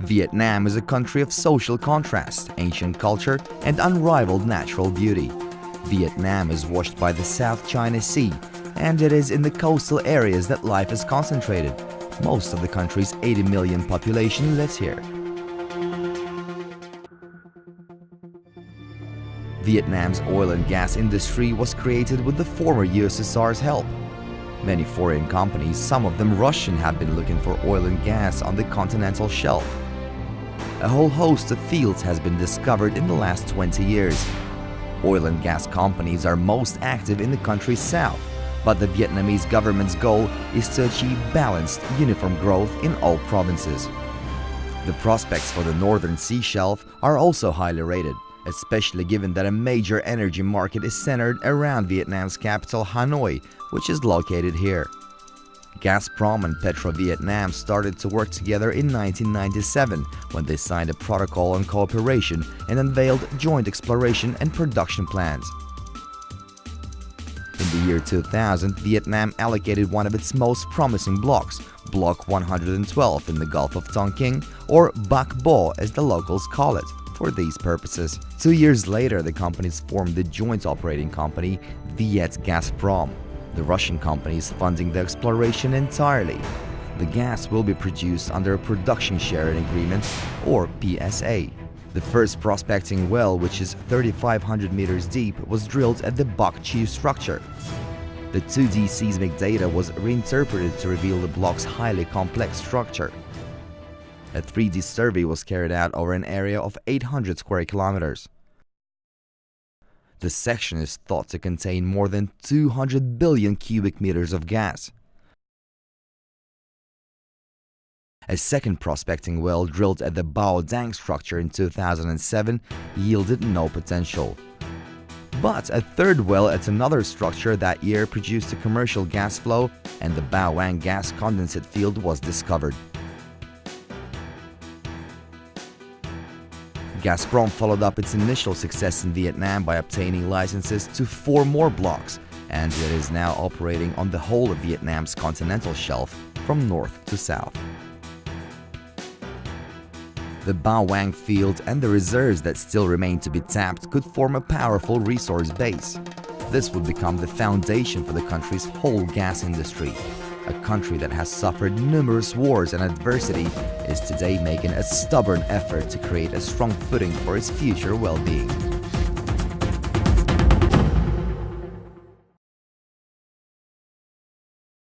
Vietnam is a country of social contrast, ancient culture, and unrivaled natural beauty. Vietnam is washed by the South China Sea, and it is in the coastal areas that life is concentrated. Most of the country's 80 million population lives here. Vietnam's oil and gas industry was created with the former USSR's help. Many foreign companies, some of them Russian, have been looking for oil and gas on the continental shelf. A whole host of fields has been discovered in the last 20 years. Oil and gas companies are most active in the country's south, but the Vietnamese government's goal is to achieve balanced, uniform growth in all provinces. The prospects for the northern sea shelf are also highly rated, especially given that a major energy market is centered around Vietnam's capital Hanoi, which is located here. Gazprom and Petro-Vietnam started to work together in 1997 when they signed a protocol on cooperation and unveiled joint exploration and production plans. In the year 2000, Vietnam allocated one of its most promising blocks, Block 112 in the Gulf of Tonkin, or Bac Bo as the locals call it, for these purposes. 2 years later, the companies formed the joint operating company Viet Gazprom. The Russian company is funding the exploration entirely. The gas will be produced under a production sharing agreement, or PSA. The first prospecting well, which is 3,500 meters deep, was drilled at the Bac Chiu structure. The 2D seismic data was reinterpreted to reveal the block's highly complex structure. A 3D survey was carried out over an area of 800 square kilometers. The section is thought to contain more than 200 billion cubic meters of gas. A second prospecting well drilled at the Bao Dang structure in 2007 yielded no potential. But a third well at another structure that year produced a commercial gas flow, and the Bao Wang gas condensate field was discovered. Gazprom followed up its initial success in Vietnam by obtaining licenses to 4 more blocks, and it is now operating on the whole of Vietnam's continental shelf from north to south. The Bao Wang field and the reserves that still remain to be tapped could form a powerful resource base. This would become the foundation for the country's whole gas industry. A country that has suffered numerous wars and adversity is today making a stubborn effort to create a strong footing for its future well-being.